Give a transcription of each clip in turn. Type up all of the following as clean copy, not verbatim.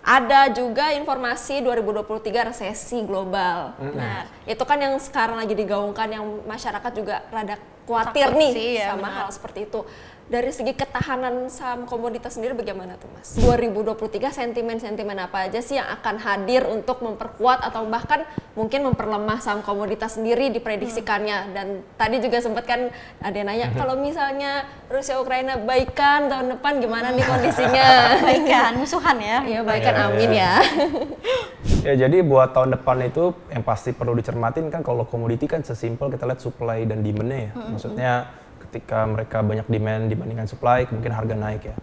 ada juga informasi 2023 resesi global. Nah, itu kan yang sekarang lagi digaungkan, yang masyarakat juga rada khawatir Takut nih sih, ya, sama benar. hal seperti itu. Dari segi ketahanan saham komoditas sendiri bagaimana tuh Mas? 2023 sentimen-sentimen apa aja sih yang akan hadir untuk memperkuat atau bahkan mungkin memperlemah saham komoditas sendiri diprediksikannya? Dan tadi juga sempat kan ada yang nanya, kalau misalnya Rusia Ukraina baikan tahun depan gimana nih kondisinya? Baikan, musuhan ya. Iya baikan, amin ya. Ya jadi buat tahun depan itu yang pasti perlu dicermatin kan, kalau komoditi kan sesimpel kita lihat supply dan demand-nya ya. Maksudnya ketika mereka banyak demand dibandingkan supply, kemungkinan harga naik ya.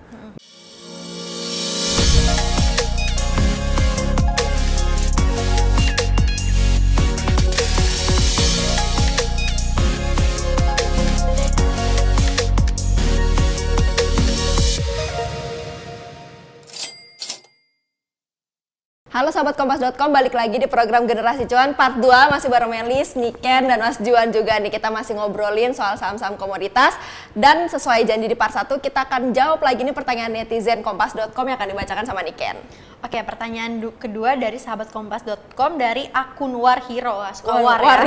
Halo sahabat Kompas.com, balik lagi di program Generasi Cuan Part 2, masih bareng Melis, Niken, dan Mas Juan juga nih. Kita masih ngobrolin soal saham-saham komoditas, dan sesuai janji di part 1 kita akan jawab lagi nih pertanyaan netizen Kompas.com yang akan dibacakan sama Niken. Oke, pertanyaan kedua dari sahabat Kompas.com dari akun Warhiro. Suka war ya.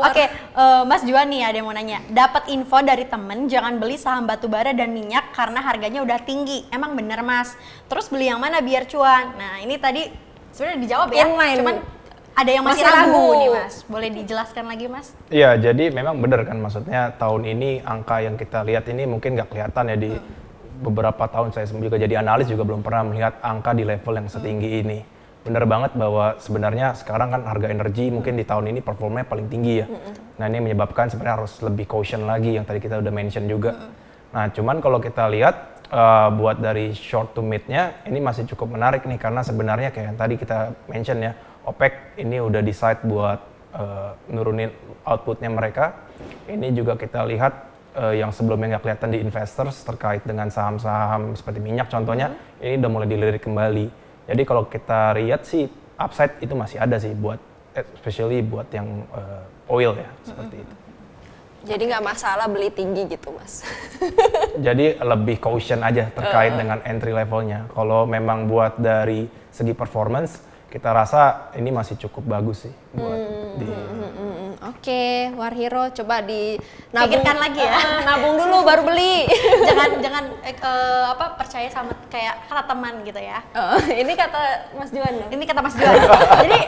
Oke, Mas Juan nih ada yang mau nanya. Dapat info dari temen jangan beli saham batubara dan minyak karena harganya udah tinggi. Emang bener Mas? Terus beli yang mana biar cuan? Nah ini tadi sebenarnya dijawab ya. Inline. Cuman ada yang masih ragu nih Mas. Boleh dijelaskan lagi Mas? Iya, jadi memang benar kan, maksudnya tahun ini angka yang kita lihat ini mungkin nggak kelihatan ya di beberapa tahun. Saya juga jadi analis juga belum pernah melihat angka di level yang setinggi ini. Bener banget bahwa sebenarnya sekarang kan harga energi mungkin di tahun ini performanya paling tinggi ya. Nah ini menyebabkan sebenarnya harus lebih caution lagi yang tadi kita udah mention juga. Nah cuman kalau kita lihat buat dari short to mid-nya ini masih cukup menarik nih, karena sebenarnya kayak yang tadi kita mention ya, OPEC ini udah decide buat nurunin outputnya mereka. Ini juga kita lihat yang sebelumnya nggak kelihatan di investors terkait dengan saham-saham seperti minyak contohnya, ini udah mulai dilirik kembali. Jadi kalau kita lihat sih upside itu masih ada sih buat especially buat yang oil ya, seperti itu. Jadi nggak masalah beli tinggi gitu Mas? Jadi lebih caution aja terkait dengan entry levelnya. Kalau memang buat dari segi performance, kita rasa ini masih cukup bagus sih buat di. Oke, Warhiro coba Pikirkan lagi ya. Nabung dulu baru beli. jangan percaya sama kayak kata teman gitu ya. Ini kata Mas Juan loh. Ini kata Mas Juan. Jadi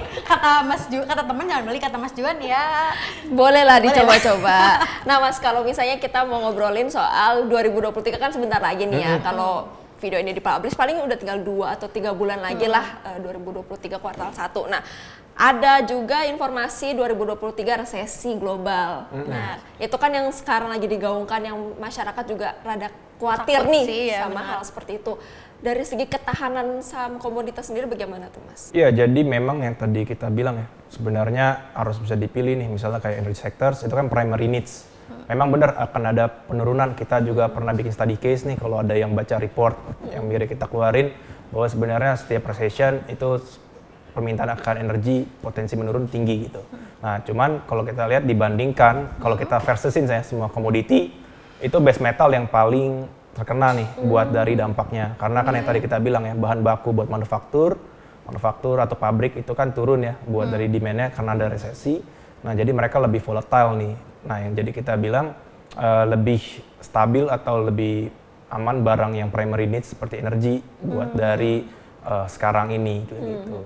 kata teman jangan beli, kata Mas Juan ya. Boleh lah dicoba-coba. Nah Mas, kalau misalnya kita mau ngobrolin soal 2023 kan sebentar lagi nih ya. Kalau video ini dipublish paling udah tinggal 2 atau 3 bulan lagi lah 2023 kuartal 1. Nah, ada juga informasi 2023 resesi global. Nah, itu kan yang sekarang lagi digaungkan, yang masyarakat juga rada khawatir Takut nih sih, ya, sama benar. hal seperti itu. Dari segi ketahanan saham komoditas sendiri bagaimana tuh Mas? Iya, jadi memang yang tadi kita bilang ya, sebenarnya harus bisa dipilih nih, misalnya kayak energy sectors itu kan primary needs. Memang benar akan ada penurunan. Kita juga pernah bikin study case nih, kalau ada yang baca report yang mirip kita keluarin, bahwa sebenarnya setiap recession itu permintaan akan energi potensi menurun tinggi gitu. Nah cuman kalau kita lihat dibandingkan, kalau kita versusin saya semua komoditi, itu base metal yang paling terkena nih buat dari dampaknya. Karena kan yang tadi kita bilang ya, bahan baku buat manufaktur atau pabrik itu kan turun ya buat dari demand-nya karena ada resesi. Nah jadi mereka lebih volatile nih. Nah yang jadi kita bilang lebih stabil atau lebih aman barang yang primary needs seperti energi buat dari sekarang ini gitu.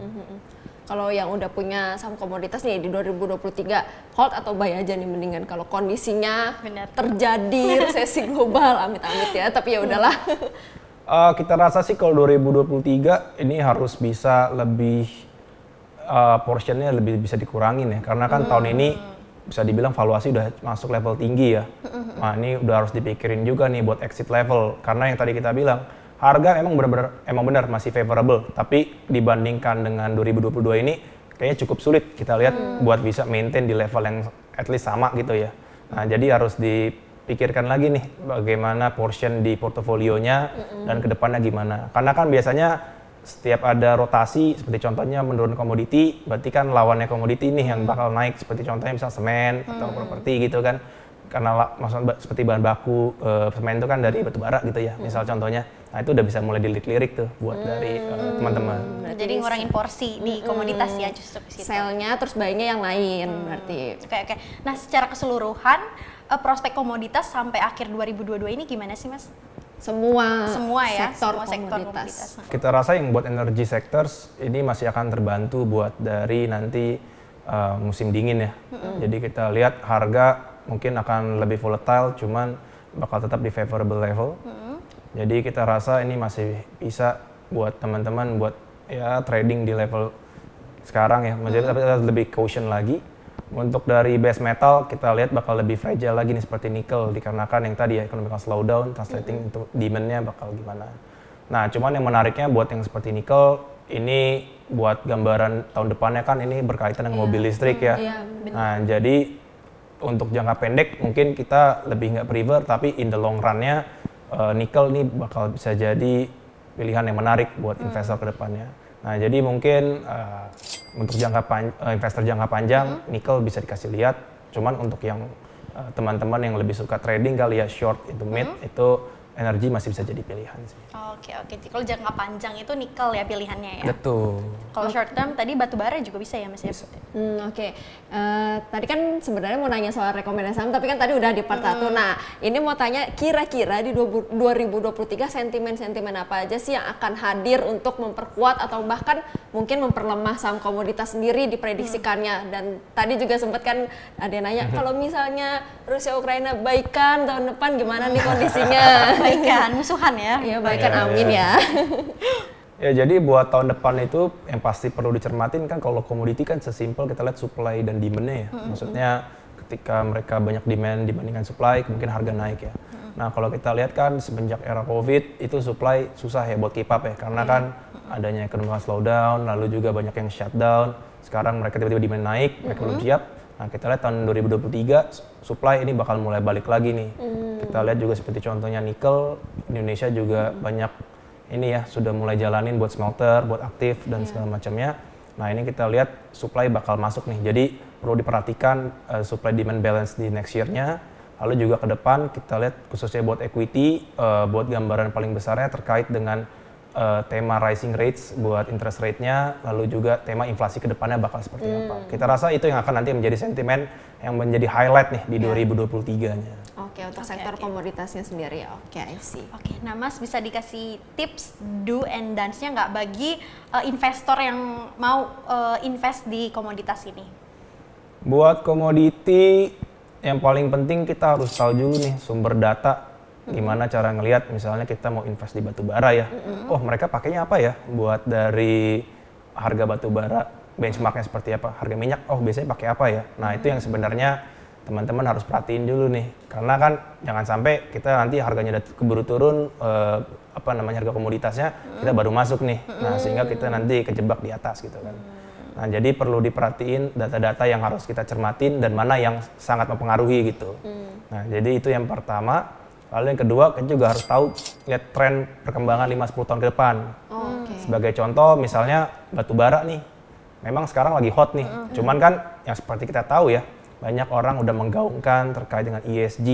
Kalau yang udah punya saham komoditas nih di 2023, hold atau buy aja nih mendingan kalau kondisinya terjadi resesi global, amit-amit ya, tapi ya udahlah. Kita rasa sih kalau 2023 ini harus bisa lebih portionnya lebih bisa dikurangin ya, karena kan tahun ini bisa dibilang valuasi udah masuk level tinggi ya. Nah ini udah harus dipikirin juga nih buat exit level, karena yang tadi kita bilang harga emang benar masih favorable, tapi dibandingkan dengan 2022 ini kayaknya cukup sulit kita lihat buat bisa maintain di level yang at least sama gitu ya. Nah jadi harus dipikirkan lagi nih bagaimana portion di portofolionya dan kedepannya gimana. Karena kan biasanya setiap ada rotasi seperti contohnya menurun komoditi, berarti kan lawannya komoditi nih yang bakal naik, seperti contohnya misal semen atau properti gitu kan. karena maksudnya seperti bahan baku semen itu kan dari batu bara gitu ya, misal contohnya. Nah itu udah bisa mulai dilirik tuh buat dari teman-teman. Jadi ngurangin porsi di komoditas ya justru ke situ. Selnya terus buyingnya yang lain berarti. Oke. Nah secara keseluruhan prospek komoditas sampai akhir 2022 ini gimana sih Mas? Semua ya, sektor semua sektor komoditas. Kita rasa yang buat energy sectors ini masih akan terbantu buat dari nanti musim dingin ya. Jadi kita lihat harga mungkin akan lebih volatile, cuman bakal tetap di favorable level. Jadi kita rasa ini masih bisa buat teman-teman buat ya trading di level sekarang ya. Maksudnya tapi lebih caution lagi. Untuk dari base metal kita lihat bakal lebih fragile lagi nih seperti nickel, dikarenakan yang tadi ya ekonomi slowdown, translating untuk demand-nya bakal gimana. Nah cuman yang menariknya buat yang seperti nickel ini buat gambaran tahun depannya kan ini berkaitan dengan mobil listrik ya. Nah jadi untuk jangka pendek mungkin kita lebih nggak prefer, tapi in the long run-nya nickel nih bakal bisa jadi pilihan yang menarik buat investor ke depannya. Nah, jadi mungkin untuk investor jangka panjang, nickel bisa dikasih lihat. Cuman untuk yang teman-teman yang lebih suka trading kali ya short itu mid, itu energi masih bisa jadi pilihan sih. Oke. Kalau jangka panjang itu nikel ya pilihannya ya? Betul. Kalau short term tadi batu bara juga bisa ya Mas? Bisa. Oke. Tadi kan sebenarnya mau nanya soal rekomendasi saham, tapi kan tadi udah di part 1. Nah, ini mau tanya kira-kira di 2023 sentimen-sentimen apa aja sih yang akan hadir untuk memperkuat atau bahkan mungkin memperlemah saham komoditas sendiri diprediksikannya. Dan tadi juga sempat kan ada yang nanya, kalau misalnya Rusia Ukraina baikan tahun depan gimana nih kondisinya? Baikan, musuhan ya? Iya, baikan amin ya. Ya jadi buat tahun depan itu yang pasti perlu dicermatin kan kalau komoditi kan sesimpel kita lihat supply dan demand-nya ya. Maksudnya ketika mereka banyak demand dibandingkan supply mungkin harga naik ya. Nah kalau kita lihat kan semenjak era Covid itu supply susah ya buat keep up ya karena kan adanya ekonomi slowdown lalu juga banyak yang shutdown. Sekarang mereka tiba-tiba demand naik, mereka belum siap. Nah kita lihat tahun 2023 supply ini bakal mulai balik lagi nih. Kita lihat juga seperti contohnya nikel, Indonesia juga banyak ini ya sudah mulai jalanin buat smelter, buat aktif dan segala macamnya. Nah ini kita lihat supply bakal masuk nih. Jadi perlu diperhatikan supply demand balance di next year-nya. Lalu juga ke depan kita lihat khususnya buat equity, buat gambaran paling besarnya terkait dengan tema rising rates buat interest rate-nya, lalu juga tema inflasi ke depannya bakal seperti apa. Kita rasa itu yang akan nanti menjadi sentimen yang menjadi highlight nih di 2023-nya. Oke, untuk sektor komoditasnya sendiri ya. Oke, I see. Oke, nah Mas bisa dikasih tips do and dance-nya nggak bagi investor yang mau invest di komoditas ini? Buat komoditi yang paling penting kita harus tahu dulu nih sumber data. Gimana cara ngelihat misalnya kita mau invest di batu bara ya. Oh mereka pakainya apa ya buat dari harga batu bara, benchmarknya seperti apa, harga minyak, oh biasanya pakai apa ya. Nah itu yang sebenarnya teman-teman harus perhatiin dulu nih. Karena kan jangan sampai kita nanti harganya udah keburu turun, harga komoditasnya, kita baru masuk nih. Nah sehingga kita nanti kejebak di atas gitu kan. Nah jadi perlu diperhatiin data-data yang harus kita cermatin dan mana yang sangat mempengaruhi gitu. Nah jadi itu yang pertama. Lalu yang kedua, kita juga harus tahu lihat tren perkembangan 5-10 tahun ke depan. Sebagai contoh, misalnya batu bara nih, memang sekarang lagi hot nih. Cuman kan yang seperti kita tahu ya, banyak orang udah menggaungkan terkait dengan ESG,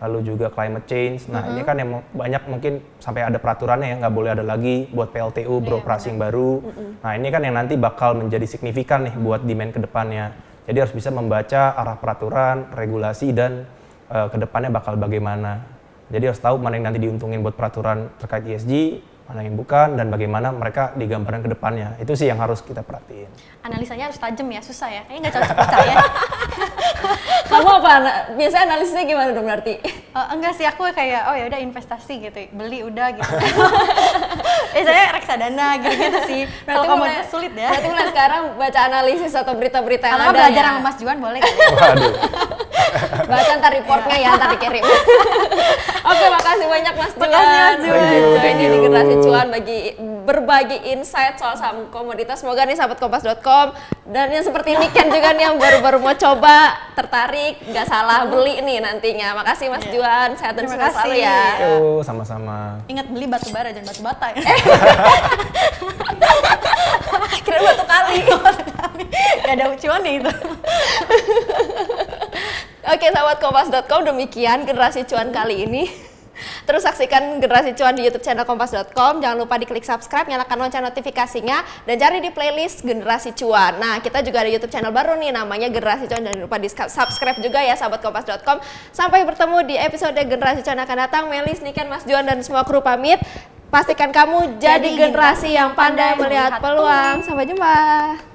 lalu juga climate change. Nah ini kan yang banyak mungkin sampai ada peraturannya ya, nggak boleh ada lagi buat PLTU beroperasi yang baru. Nah ini kan yang nanti bakal menjadi signifikan nih buat demand ke depannya. Jadi harus bisa membaca arah peraturan, regulasi, dan ke depannya bakal bagaimana. Jadi harus tahu mana yang nanti diuntungin buat peraturan terkait ESG, mana yang bukan, dan bagaimana mereka digambarkan ke depannya. Itu sih yang harus kita perhatiin. Analisanya harus tajam ya, susah ya? Kayaknya nggak cocok percaya. Kamu apa? Biasanya analisisnya gimana dong berarti? Enggak sih, aku kayak oh ya udah investasi gitu, beli udah gitu. Saya reksadana gitu sih. Kalau komoditas sulit ya. Berarti mulai sekarang baca analisis atau berita-berita yang ada. Kalau belajar sama Mas Juan boleh. Waduh. Baca ntar reportnya ya, ntar dikirim. Oke, makasih banyak Mas Juan. Thank you. Ini di Generasi Cuan berbagi insight soal saham komoditas. Semoga nih sahabat kompas.com dan yang seperti ini Ken juga nih yang baru-baru mau coba tertarik, nggak salah beli nih nantinya. Makasih Mas Juan, sehat dan sukses selalu ya. Yo, sama-sama. Ingat beli batu bara jangan batu bata ya. Kira batu kali. Gak ada cuannya itu. Oke. Oke, sahabat kompas.com, demikian generasi cuan kali ini. Terus saksikan Generasi Cuan di YouTube channel kompas.com. Jangan lupa diklik subscribe, nyalakan lonceng notifikasinya, dan cari di playlist Generasi Cuan. Nah, kita juga ada YouTube channel baru nih, namanya Generasi Cuan. Jangan lupa di subscribe juga ya, sahabat kompas.com. Sampai bertemu di episode Generasi Cuan akan datang. Melis, Niken, Mas Juan, dan semua kru pamit. Pastikan kamu jadi generasi yang pandai melihat peluang. Sampai jumpa.